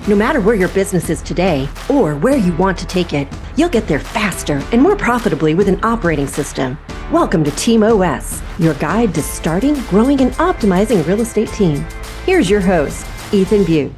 No matter where your business is today or where you want to take it, you'll get there faster and more profitably with an operating system. Welcome to Team OS, your guide to starting, growing, and optimizing a real estate team. Here's your host, Ethan Butte.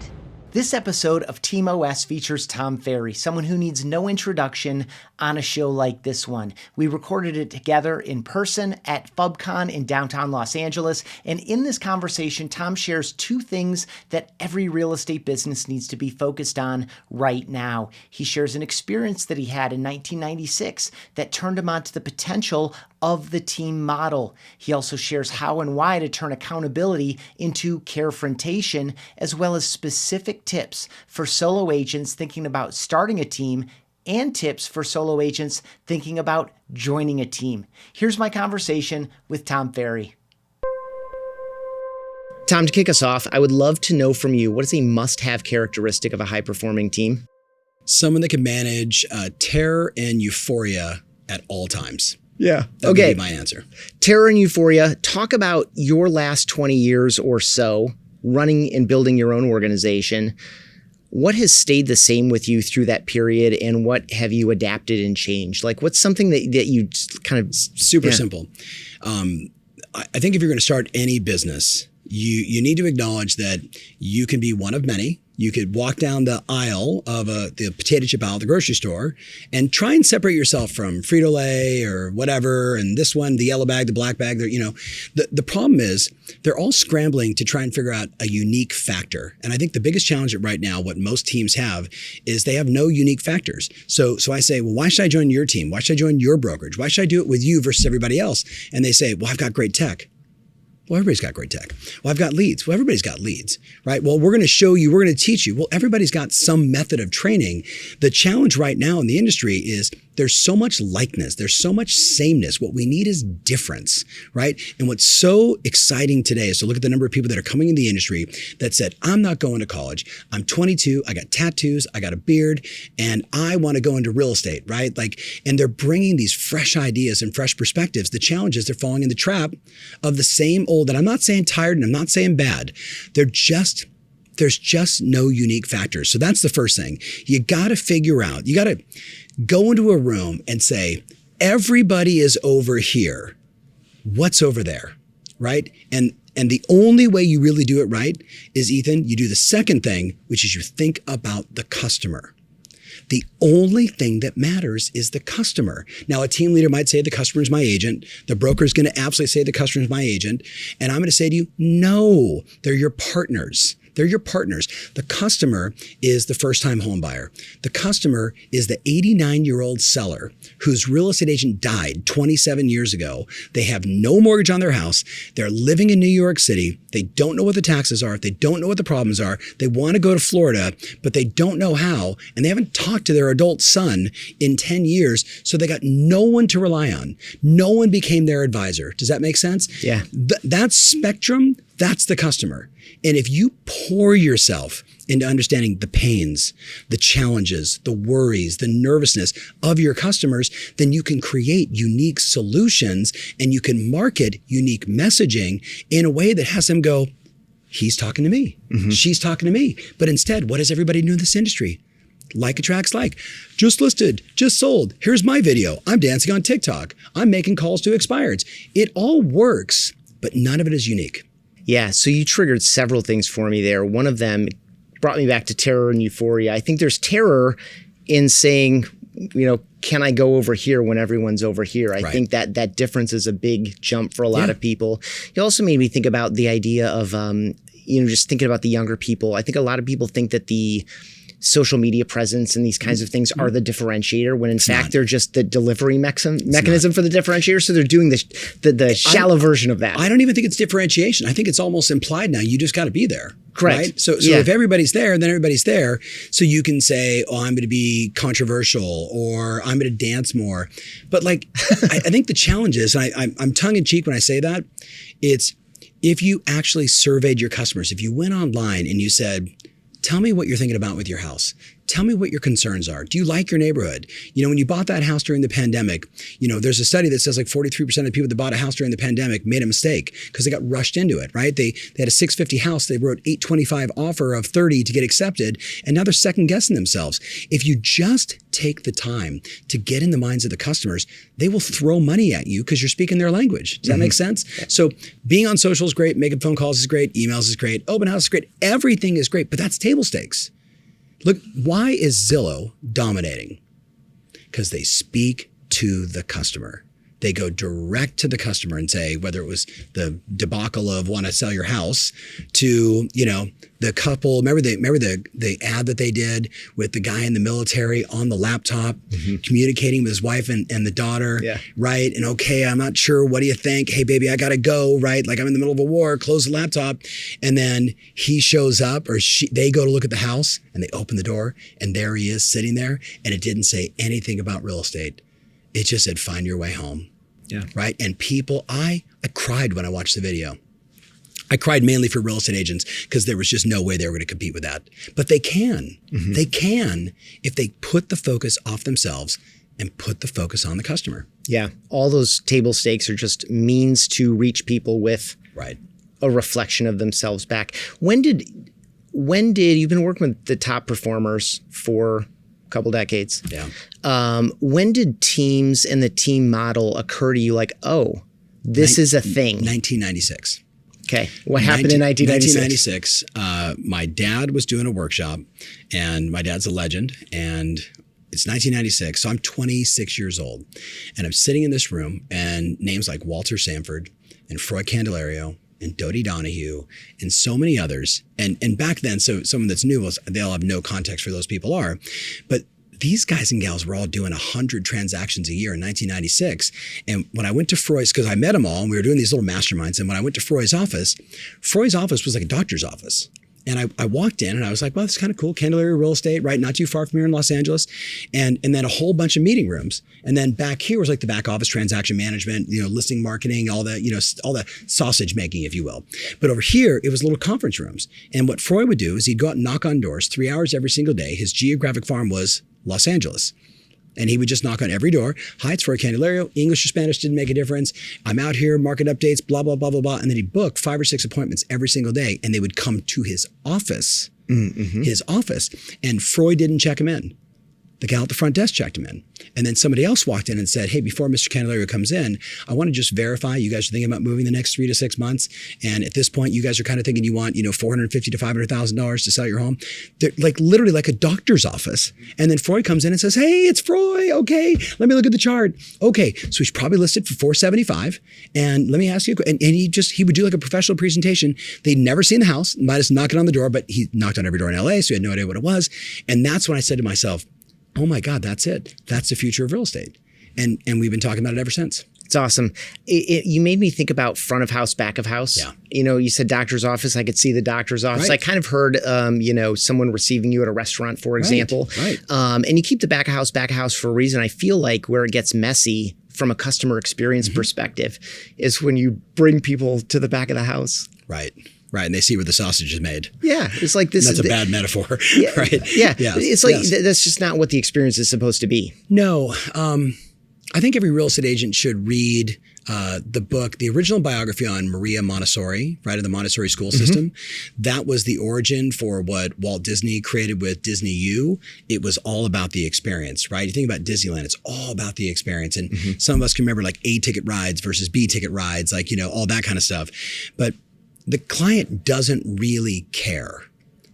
This episode of Team OS features Tom Ferry, someone who needs no introduction on a show like this one. We recorded it together in person at FUBCON in downtown Los Angeles, and in this conversation, Tom shares two things that every real estate business needs to be focused on right now. He shares an experience that he had in 1996 that turned him on to the potential of the team model. He also shares how and why to turn accountability into care-frontation, as well as specific tips for solo agents thinking about starting a team and tips for solo agents thinking about joining a team. Here's my conversation with Tom Ferry. Tom, to kick us off, I would love to know from you, what is a must-have characteristic of a high-performing team? Someone that can manage terror and euphoria at all times. Yeah. That would be my answer. Terror and euphoria. Talk about your last 20 years or so running and building your own organization. What has stayed the same with you through that period, and what have you adapted and changed? Like, what's something that you kind of... Super simple. I think if you're going to start any business, you need to acknowledge that you can be one of many. You could walk down the aisle of the potato chip aisle at the grocery store and try and separate yourself from Frito-Lay or whatever, and this one, the yellow bag, the black bag. The problem is they're all scrambling to try and figure out a unique factor. And I think the biggest challenge right now, what most teams have, is they have no unique factors. So I say, well, why should I join your team? Why should I join your brokerage? Why should I do it with you versus everybody else? And they say, well, I've got great tech. Well, everybody's got great tech. Well, I've got leads. Well, everybody's got leads, right? Well, we're going to show you, we're going to teach you. Well, everybody's got some method of training. The challenge right now in the industry is there's so much likeness. There's so much sameness. What we need is difference, right? And what's so exciting today is to look at the number of people that are coming in the industry that said, I'm not going to college. I'm 22. I got tattoos. I got a beard, and I want to go into real estate, right? And they're bringing these fresh ideas and fresh perspectives. The challenge is they're falling in the trap of the same old, and I'm not saying tired and I'm not saying bad. There's just no unique factors. So that's the first thing. You got to figure out, you got to go into a room and say, everybody is over here. What's over there, right? And the only way you really do it right is, Ethan, you do the second thing, which is you think about the customer. The only thing that matters is the customer. Now, a team leader might say the customer is my agent. The broker is going to absolutely say the customer is my agent. And I'm going to say to you, no, they're your partners. They're your partners. The customer is the first-time home buyer. The customer is the 89-year-old seller whose real estate agent died 27 years ago. They have no mortgage on their house. They're living in New York City. They don't know what the taxes are. They don't know what the problems are. They want to go to Florida, but they don't know how. And they haven't talked to their adult son in 10 years, so they got no one to rely on. No one became their advisor. Does that make sense? Yeah. That spectrum, that's the customer. And if you pour yourself into understanding the pains, the challenges, the worries, the nervousness of your customers, then you can create unique solutions and you can market unique messaging in a way that has them go, he's talking to me, she's talking to me. But instead, what does everybody do in this industry? Like attracts like. Just listed, just sold. Here's my video. I'm dancing on TikTok. I'm making calls to expireds. It all works, but none of it is unique. Yeah, so you triggered several things for me there. One of them brought me back to terror and euphoria. I think there's terror in saying, can I go over here when everyone's over here? I think that difference is a big jump for a lot of people. It also made me think about the idea of, just thinking about the younger people. I think a lot of people think that the social media presence and these kinds of things are the differentiator, when in fact they're just the delivery mechanism for the differentiator. So they're doing the shallow version of that. I don't even think it's differentiation. I think it's almost implied now. You just got to be there. Correct. Right? So if everybody's there, then everybody's there. So you can say, oh, I'm going to be controversial, or I'm going to dance more. But I think the challenge is, and I'm tongue in cheek when I say that, it's if you actually surveyed your customers, if you went online and you said, tell me what you're thinking about with your house. Tell me what your concerns are. Do you like your neighborhood? When you bought that house during the pandemic, there's a study that says like 43% of people that bought a house during the pandemic made a mistake because they got rushed into it, right? They had a 650 house. They wrote 825 offer of 30 to get accepted. And now they're second guessing themselves. If you just take the time to get in the minds of the customers, they will throw money at you because you're speaking their language. Does that make sense? So being on social is great. Making phone calls is great. Emails is great. Open house is great. Everything is great, but that's table stakes. Look, why is Zillow dominating? Because they speak to the customer. They go direct to the customer and say, whether it was the debacle of want to sell your house to, the couple, remember the ad that they did with the guy in the military on the laptop, communicating with his wife and the daughter, right? And okay, I'm not sure, what do you think? Hey baby, I gotta go, right? Like I'm in the middle of a war, close the laptop. And then he shows up they go to look at the house and they open the door and there he is sitting there and it didn't say anything about real estate. It just said, find your way home. Yeah. Right. And people, I cried when I watched the video. I cried mainly for real estate agents because there was just no way they were going to compete with that. But they can. They can if they put the focus off themselves and put the focus on the customer. Yeah. All those table stakes are just means to reach people with a reflection of themselves back. When did you've been working with the top performers for couple decades. Yeah. When did teams and the team model occur to you like, oh, this is a thing? 1996. Okay. What happened in 1996? 1996, my dad was doing a workshop and my dad's a legend and it's 1996. So I'm 26 years old and I'm sitting in this room and names like Walter Sanford and Freud Candelario and Dodie Donahue and so many others. And back then, so someone that's new, they'll have no context for those people are, but these guys and gals were all doing 100 transactions a year in 1996. And when I went to Freud's, because I met them all and we were doing these little masterminds. And when I went to Freud's office was like a doctor's office. And I walked in and I was like, well, it's kind of cool. Candelaria Real Estate, right? Not too far from here in Los Angeles. And then a whole bunch of meeting rooms. And then back here was like the back office, transaction management, listing marketing, all the, all the sausage making, if you will. But over here, it was little conference rooms. And what Freud would do is he'd go out and knock on doors 3 hours every single day. His geographic farm was Los Angeles. And he would just knock on every door. Hi, it's Freud Candelario. English or Spanish didn't make a difference. I'm out here, market updates, blah, blah, blah, blah, blah. And then he'd book 5 or 6 appointments every single day. And they would come to his office, his office. And Freud didn't check him in. The gal at the front desk checked him in. And then somebody else walked in and said, hey, before Mr. Candelario comes in, I want to just verify you guys are thinking about moving the next 3 to 6 months. And at this point, you guys are kind of thinking you want, $450,000 to $500,000 to sell your home. They're like literally like a doctor's office. And then Freud comes in and says, hey, it's Freud. Okay, let me look at the chart. Okay, so he's probably listed for $475. And let me ask you, and he would do like a professional presentation. They'd never seen the house, might have knocked on the door, but he knocked on every door in LA, so he had no idea what it was. And that's when I said to myself, oh my God, that's it. That's the future of real estate. And we've been talking about it ever since. It's awesome. You made me think about front of house, back of house. Yeah. You said doctor's office. I could see the doctor's office. Right. I kind of heard, someone receiving you at a restaurant, for example. Right. And you keep the back of house for a reason. I feel like where it gets messy from a customer experience perspective is when you bring people to the back of the house. Right. Right. And they see where the sausage is made. Yeah. It's like this. That's a bad metaphor. Yeah, right. Yeah. Yes. It's like that's just not what the experience is supposed to be. No. I think every real estate agent should read the book, the original biography on Maria Montessori, right, of the Montessori school system. That was the origin for what Walt Disney created with Disney U. It was all about the experience, right? You think about Disneyland, it's all about the experience. And some of us can remember like A ticket rides versus B ticket rides, like, all that kind of stuff. But the client doesn't really care.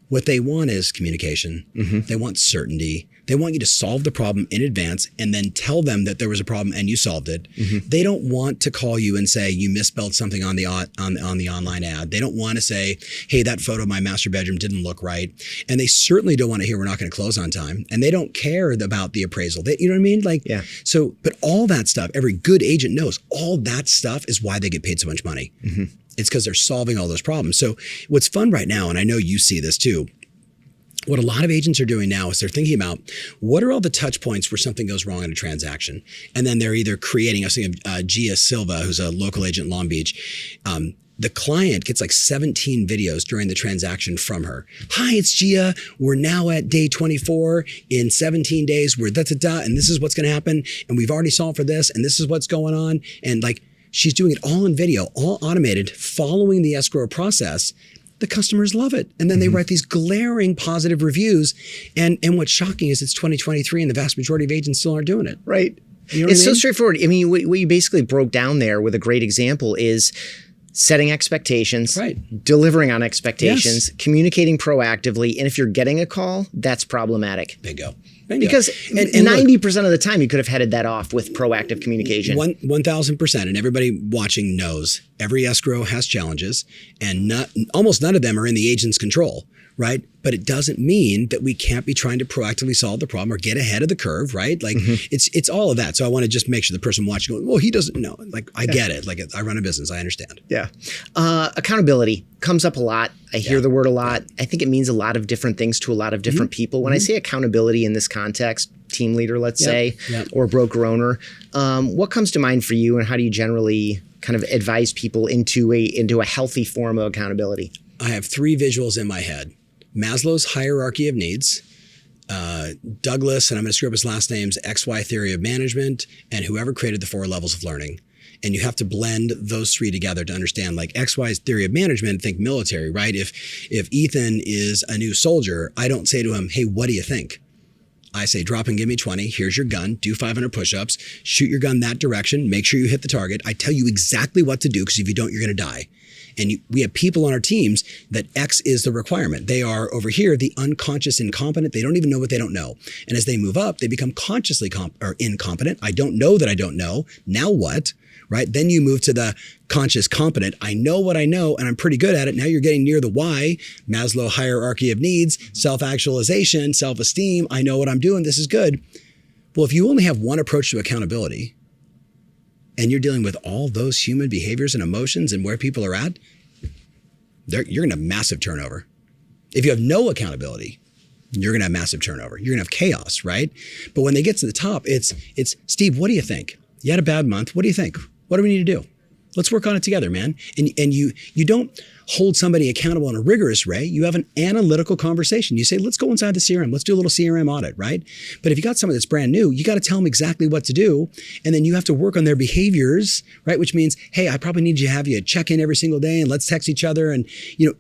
What they want is communication. They want certainty. They want you to solve the problem in advance and then tell them that there was a problem and you solved it. They don't want to call you and say you misspelled something on the online ad. They don't want to say, hey, that photo of my master bedroom didn't look right. And they certainly don't want to hear we're not going to close on time. And they don't care about the appraisal. You know what I mean? Like, yeah. So, but all that stuff, every good agent knows all that stuff is why they get paid so much money. It's because they're solving all those problems. So what's fun right now, and I know you see this too, what a lot of agents are doing now is they're thinking about what are all the touch points where something goes wrong in a transaction. And then they're either creating, I was thinking of Gia Silva, who's a local agent in Long Beach. The client gets like 17 videos during the transaction from her. Hi, it's Gia. We're now at day 24. In 17 days, we're da-da-da, and this is what's going to happen. And we've already solved for this, and this is what's going on. And like, she's doing it all in video, all automated, following the escrow process. The customers love it. And then they write these glaring positive reviews. And what's shocking is it's 2023 and the vast majority of agents still aren't doing it. Right. You know It's what I so mean? straightforward. I mean, what you basically broke down there with a great example is setting expectations, Right. delivering on expectations, Yes. communicating proactively. And if you're getting a call, that's problematic. Bingo. Because and 90% of the time, you could have headed that off with proactive communication. 1,000%. And everybody watching knows every escrow has challenges, and almost none of them are in the agent's control, right? But it doesn't mean that we can't be trying to proactively solve the problem or get ahead of the curve, right? Like it's all of that. So I want to just make sure the person watching going, well, he doesn't know. Like, I get it. Like, I run a business. I understand. Yeah. Accountability comes up a lot. I hear the word a lot. I think it means a lot of different things to a lot of different people. When I say accountability in this context, team leader, let's say, or broker owner, what comes to mind for you, and how do you generally kind of advise people into a healthy form of accountability? I have three visuals in my head. Maslow's hierarchy of needs, Douglas, and I'm going to screw up his last name's XY theory of management, and whoever created the 4 levels of learning. And you have to blend those three together to understand, like, XY's theory of management, think military, right? If Ethan is a new soldier, I don't say to him, hey, what do you think? I say, drop and give me 20. Here's your gun. Do 500 push-ups. Shoot your gun that direction. Make sure you hit the target. I tell you exactly what to do, because if you don't, you're going to die. And we have people on our teams that X is the requirement. They are over here, the unconscious incompetent. They don't even know what they don't know. And as they move up, they become consciously incompetent. I don't know that I don't know. Now what? Right? Then you move to the conscious competent. I know what I know, and I'm pretty good at it. Now you're getting near the why, Maslow hierarchy of needs, self-actualization, self-esteem. I know what I'm doing. This is good. Well, if you only have one approach to accountability, and you're dealing with all those human behaviors and emotions and where people are at, you're going to have massive turnover. If you have no accountability, you're going to have massive turnover. You're going to have chaos, right? But when they get to the top, it's Steve, what do you think? You had a bad month. What do you think? What do we need to do? Let's work on it together, man. And you don't hold somebody accountable in a rigorous way. You have an analytical conversation. You say, let's go inside the CRM. Let's do a little CRM audit, right? But if you got somebody that's brand new, you got to tell them exactly what to do. And then you have to work on their behaviors, right? Which means, hey, I probably need to have you check in every single day, and let's text each other. And,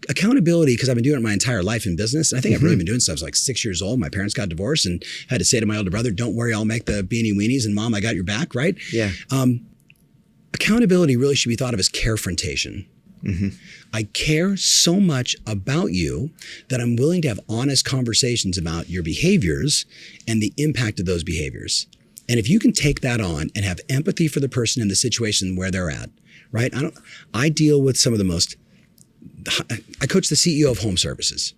accountability, because I've been doing it my entire life in business. And I think I've really been doing stuff. I was like 6 years old. My parents got divorced and had to say to my older brother, don't worry, I'll make the beanie weenies. And Mom, I got your back, right? Yeah. Accountability really should be thought of as care-frontation. I care so much about you that I'm willing to have honest conversations about your behaviors and the impact of those behaviors. And if you can take that on and have empathy for the person in the situation where they're at, right? I deal with some of the most, I coach the CEO of home services,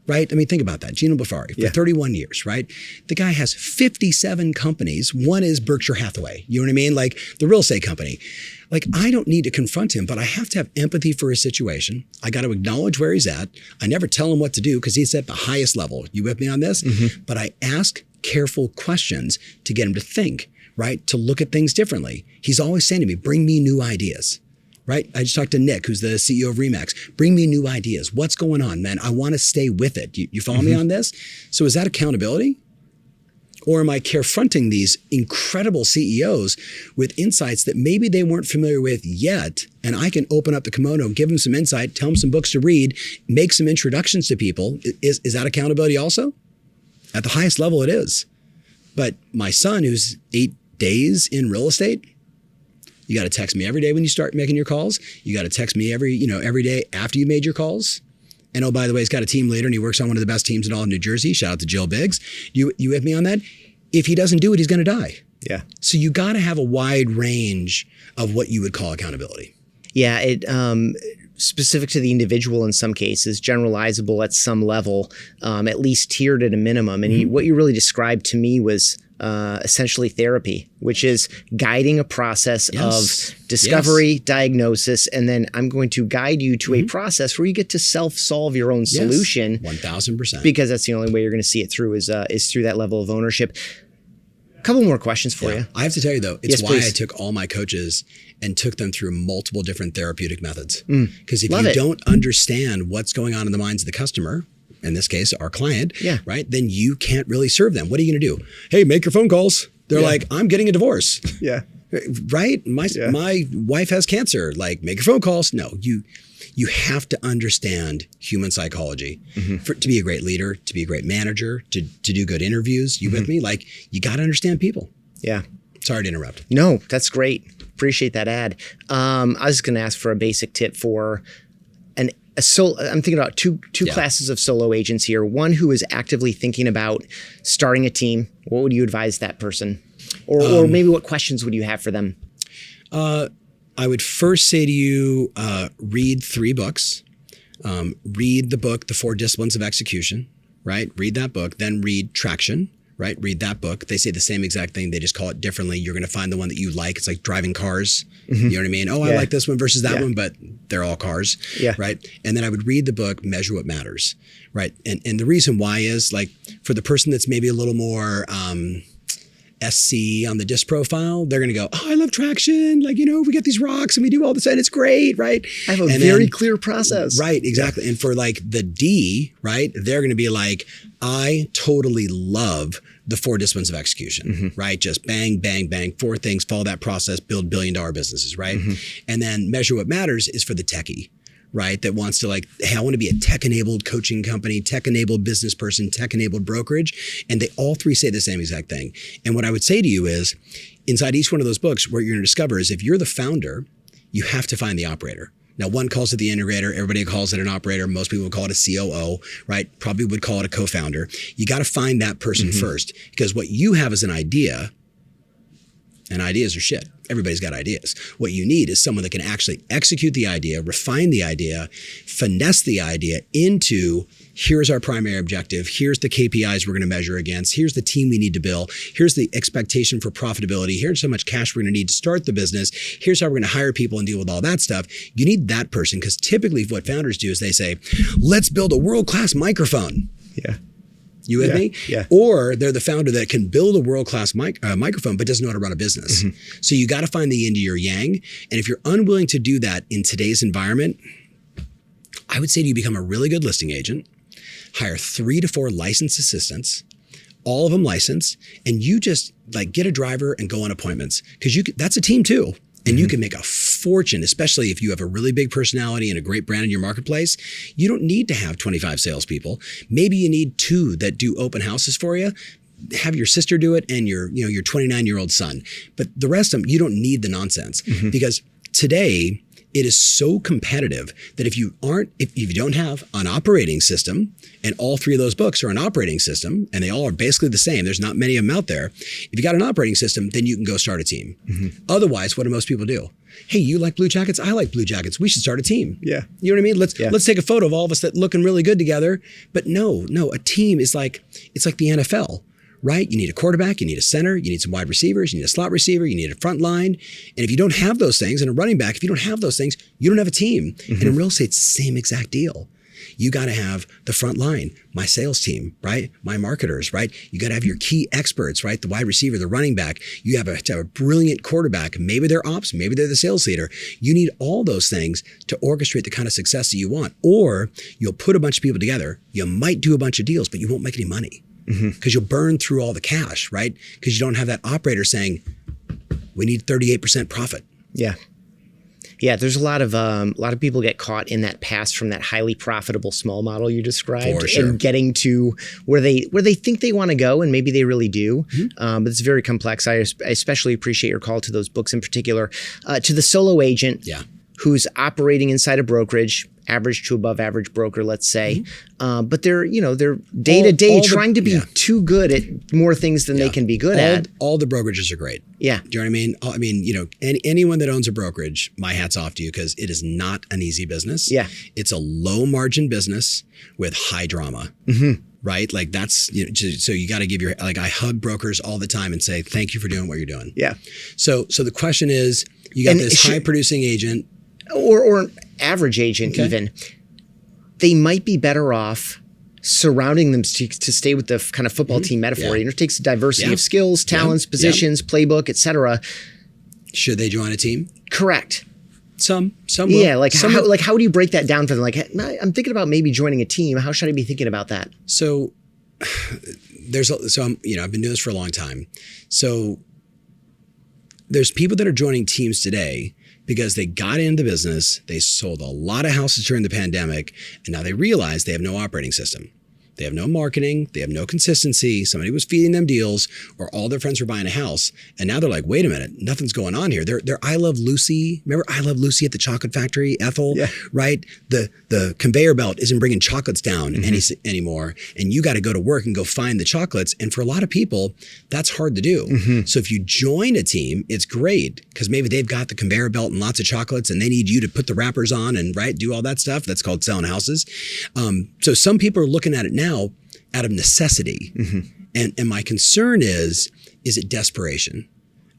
right? I mean, think about that. Gino Buffari for 31 years, right? The guy has 57 companies. One is Berkshire Hathaway. You know what I mean? Like the real estate company. Like, I don't need to confront him, but I have to have empathy for his situation. I got to acknowledge where he's at. I never tell him what to do because he's at the highest level. You with me on this? But I ask careful questions to get him to think, right? To look at things differently. He's always saying to me, bring me new ideas. Right? I just talked to Nick, who's the CEO of Remax. Bring me new ideas. What's going on, man? I want to stay with it. You follow me on this? So is that accountability? Or am I care-fronting these incredible CEOs with insights that maybe they weren't familiar with yet? And I can open up the kimono, give them some insight, tell them some books to read, make some introductions to people. Is that accountability also? At the highest level, it is. But my son, who's 8 days in real estate, you got to text me every day when you start making your calls. You got to text me every day after you made your calls. And oh, by the way, he's got a team leader and he works on one of the best teams in all of New Jersey. Shout out to Jill Biggs. You with me on that? If he doesn't do it, he's going to die. Yeah. So you got to have a wide range of what you would call accountability. Yeah. It specific to the individual in some cases, generalizable at some level, at least tiered at a minimum. And what you really described to me was essentially therapy, which is guiding a process of discovery, diagnosis, and then I'm going to guide you to a process where you get to self-solve your own solution. 1,000%. Because that's the only way you're going to see it through is through that level of ownership. A couple more questions for you. I have to tell you though, it's why please. I took all my coaches and took them through multiple different therapeutic methods. Because if Love you it. don't understand what's going on in the minds of the customer, in this case, our client, right, then you can't really serve them. What are you going to do? Hey, make your phone calls. They're like, I'm getting a divorce. Yeah. Right? My wife has cancer. Like, make your phone calls. No, you have to understand human psychology to be a great leader, to be a great manager, to do good interviews. You with me? Like, you got to understand people. Yeah. Sorry to interrupt. No, that's great. Appreciate that ad. I was just going to ask for a basic tip for I'm thinking about two classes of solo agents here. One who is actively thinking about starting a team. What would you advise that person? Or maybe what questions would you have for them? I would first say to you, read 3 books. Read the book, The 4 Disciplines of Execution, right? Read that book. Then read Traction, right? Read that book. They say the same exact thing. They just call it differently. You're going to find the one that you like. It's like driving cars. You know what I mean? Oh, I like this one versus that one, but they're all cars, right? And then I would read the book, Measure What Matters, right? And the reason why is, like, for the person that's maybe a little more SC on the disc profile, they're going to go, oh, I love Traction. Like, we get these rocks and we do all this and it's great, right? I have a very clear process. Right, exactly. And for like the D, right, they're going to be like, I totally love the 4 disciplines of execution, right? Just bang, bang, bang, 4 things, follow that process, build billion-dollar businesses, right? And then Measure What Matters is for the techie, right? That wants to, like, hey, I want to be a tech-enabled coaching company, tech-enabled business person, tech-enabled brokerage. And they all 3 say the same exact thing. And what I would say to you is, inside each one of those books, what you're going to discover is if you're the founder, you have to find the operator. Now, one calls it the integrator. Everybody calls it an operator. Most people would call it a COO, right? Probably would call it a co-founder. You got to find that person first, because what you have is an idea, and ideas are shit. Everybody's got ideas. What you need is someone that can actually execute the idea, refine the idea, finesse the idea into, here's our primary objective, here's the KPIs we're going to measure against, here's the team we need to build, here's the expectation for profitability, here's how much cash we're going to need to start the business, here's how we're going to hire people and deal with all that stuff. You need that person, because typically what founders do is they say, let's build a world-class microphone. Yeah. You with me? Yeah. Or they're the founder that can build a world-class microphone but doesn't know how to run a business. So you got to find the yin to your yang. And if you're unwilling to do that in today's environment, I would say to you, become a really good listing agent, hire 3 to 4 licensed assistants, all of them licensed, and you just like get a driver and go on appointments, because that's a team too. And you can make a fortune, especially if you have a really big personality and a great brand in your marketplace. You don't need to have 25 salespeople. Maybe you need 2 that do open houses for you. Have your sister do it and your 29-year-old son. But the rest of them, you don't need the nonsense, because today it is so competitive that if you don't have an operating system, and all 3 of those books are an operating system, and they all are basically the same, there's not many of them out there. If you got an operating system, then you can go start a team. Otherwise, what do most people do? Hey, you like blue jackets? I like blue jackets. We should start a team. Yeah. You know what I mean? Let's take a photo of all of us that looking really good together. But no, a team is it's like the NFL. Right? You need a quarterback, you need a center, you need some wide receivers, you need a slot receiver, you need a front line. And if you don't have those things, and a running back, if you don't have those things, you don't have a team. And in real estate, it's the same exact deal. You got to have the front line, my sales team, right? My marketers, right? You got to have your key experts, right? The wide receiver, the running back. You have to have a brilliant quarterback. Maybe they're ops, maybe they're the sales leader. You need all those things to orchestrate the kind of success that you want. Or you'll put a bunch of people together. You might do a bunch of deals, but you won't make any money. Because you'll burn through all the cash, right? Because you don't have that operator saying, we need 38% profit. Yeah. Yeah, there's a lot of people get caught in that pass from that highly profitable small model you described, For sure. and getting to where they think they want to go, and maybe they really do. But it's very complex. I especially appreciate your call to those books in particular. To the solo agent, who's operating inside a brokerage, average to above average broker, let's say, but they're day to day trying to be too good at more things than they can be good at. All the brokerages are great. Yeah. Do you know what I mean? I mean, anyone that owns a brokerage, my hat's off to you, because it is not an easy business. Yeah. It's a low margin business with high drama. Right? Like that's, so you got to give I hug brokers all the time and say, thank you for doing what you're doing. Yeah. So the question is, you got this high producing agent, or average agent even, they might be better off surrounding them to stay with the kind of football team metaphor. It takes a diversity of skills, talents, positions, playbook, etc. Should they join a team? Correct. Some will. Yeah, Some will. how do you break that down for them? Like, I'm thinking about maybe joining a team. How should I be thinking about that? So I've been doing this for a long time. So there's people that are joining teams today because they got into the business, they sold a lot of houses during the pandemic, and now they realize they have no operating system. They have no marketing. They have no consistency. Somebody was feeding them deals, or all their friends were buying a house. And now they're like, wait a minute, nothing's going on here. They're I Love Lucy. Remember I Love Lucy at the chocolate factory, Ethel, right? The conveyor belt isn't bringing chocolates down anymore. And you got to go to work and go find the chocolates. And for a lot of people, that's hard to do. So if you join a team, it's great because maybe they've got the conveyor belt and lots of chocolates and they need you to put the wrappers on and do all that stuff. That's called selling houses. So some people are looking at it now out of necessity. And my concern is it desperation?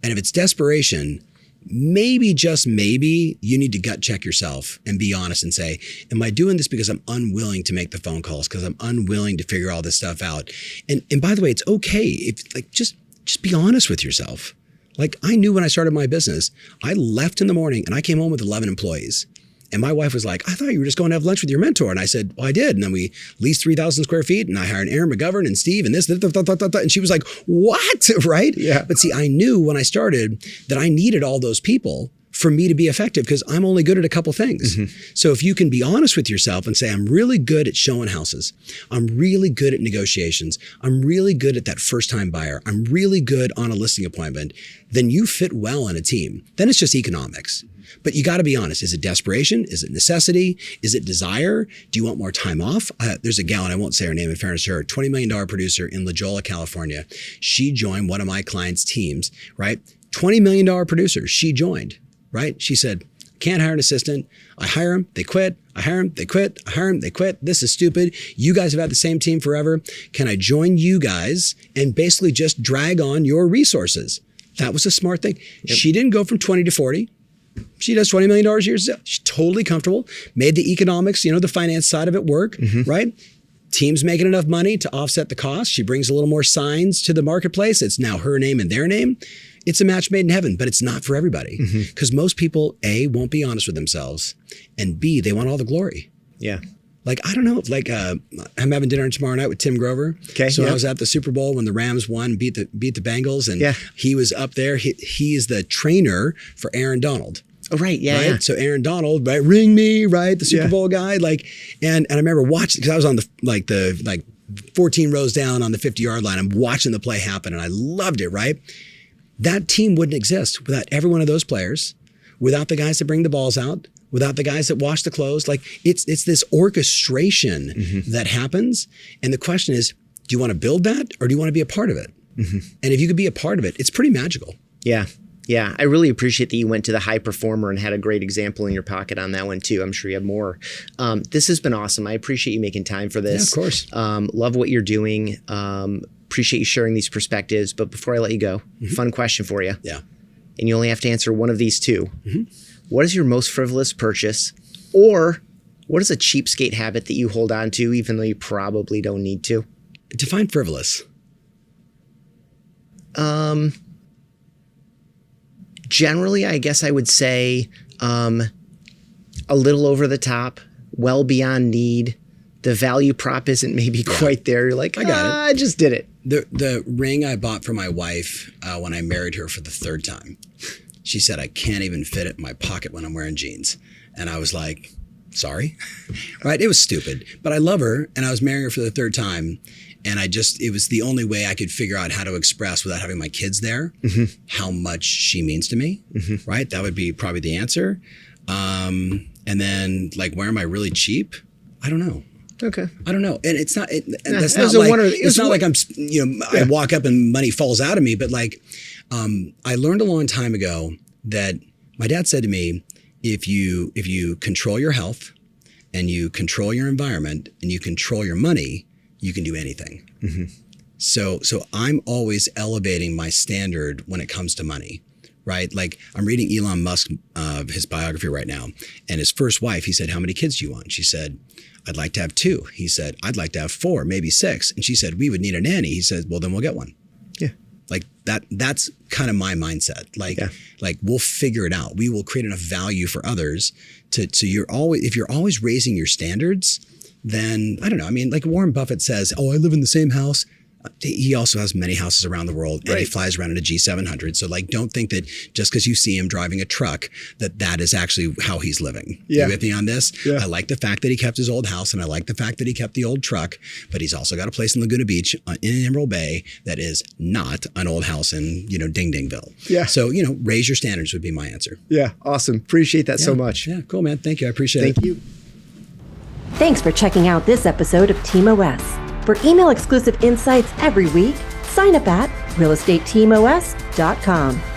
And if it's desperation, maybe, just maybe, you need to gut check yourself and be honest and say, am I doing this because I'm unwilling to make the phone calls, because I'm unwilling to figure all this stuff out? And by the way, it's okay if just be honest with yourself. Like, I knew when I started my business, I left in the morning and I came home with 11 employees. And my wife was like, I thought you were just going to have lunch with your mentor. And I said, well, I did. And then we leased 3,000 square feet and I hired Aaron McGovern and Steve and this, and she was like, what? Right? Yeah. But see, I knew when I started that I needed all those people for me to be effective because I'm only good at a couple things. So if you can be honest with yourself and say, I'm really good at showing houses. I'm really good at negotiations. I'm really good at that first time buyer. I'm really good on a listing appointment. Then you fit well in a team. Then it's just economics. But you got to be honest. Is it desperation? Is it necessity? Is it desire? Do you want more time off? There's a gal, and I won't say her name in fairness to her, $20 million producer in La Jolla, California. She joined one of my clients' teams, right? $20 million producer. She joined, right? She said, can't hire an assistant. I hire them, they quit. I hire them, they quit. I hire them, they quit. This is stupid. You guys have had the same team forever. Can I join you guys and basically just drag on your resources? That was a smart thing. Yep. She didn't go from 20 to 40. She does $20 million a year. She's totally comfortable, made the economics, the finance side of it work, right? Team's making enough money to offset the cost. She brings a little more signs to the marketplace. It's now her name and their name. It's a match made in heaven, but it's not for everybody because most people, A, won't be honest with themselves, and B, they want all the glory. Yeah. Like, I don't know, I'm having dinner tomorrow night with Tim Grover. Okay. So I was at the Super Bowl when the Rams won, beat the Bengals, and he was up there. He is the trainer for Aaron Donald. Oh, right. Yeah. Right? Yeah. So Aaron Donald, right? Ring me, right? The Super Bowl guy. And I remember watching, because I was on the 14 rows down on the 50-yard line. I'm watching the play happen and I loved it, right? That team wouldn't exist without every one of those players, without the guys that bring the balls out, without the guys that wash the clothes. It's this orchestration that happens. And the question is, do you want to build that or do you want to be a part of it? And if you could be a part of it, it's pretty magical. Yeah. Yeah. I really appreciate that you went to the high performer and had a great example in your pocket on that one too. I'm sure you have more. This has been awesome. I appreciate you making time for this. Yeah, of course. Love what you're doing. Appreciate you sharing these perspectives. But before I let you go, fun question for you. Yeah. And you only have to answer one of these two. What is your most frivolous purchase, or what is a cheapskate habit that you hold on to even though you probably don't need to? Define frivolous. Generally, I guess I would say a little over the top, well beyond need. The value prop isn't maybe quite there. You're like, I got it. I just did it. The ring I bought for my wife when I married her for the third time, she said, I can't even fit it in my pocket when I'm wearing jeans. And I was like, sorry, right? It was stupid, but I love her and I was marrying her for the third time. And it was the only way I could figure out how to express without having my kids there, how much she means to me, right? That would be probably the answer. And then where am I really cheap? I don't know. Okay. I don't know. And it's not, that's not like, it's not like I'm, I walk up and money falls out of me, but I learned a long time ago that my dad said to me, if you control your health and you control your environment and you control your money, you can do anything. So I'm always elevating my standard when it comes to money, right? I'm reading Elon Musk, his biography right now, and his first wife, he said, how many kids do you want? She said, I'd like to have 2. He said, I'd like to have 4, maybe 6. And she said, we would need a nanny. He said, well, then we'll get one. Yeah. Like that's kind of my mindset. Like we'll figure it out. We will create enough value for others if you're always raising your standards, then I don't know. I mean, like Warren Buffett says, oh, I live in the same house. He also has many houses around the world, and he flies around in a G700. So like, don't think that just because you see him driving a truck, that is actually how he's living. You with me on this? Yeah. I like the fact that he kept his old house, and I like the fact that he kept the old truck, but he's also got a place in Laguna Beach in Emerald Bay that is not an old house in, Ding Dingville. Yeah. So, raise your standards would be my answer. Yeah. Awesome. Appreciate that so much. Yeah. Cool, man. Thank you. I appreciate it. Thank you. Thanks for checking out this episode of Team OS. For email exclusive insights every week, sign up at realestateteamos.com.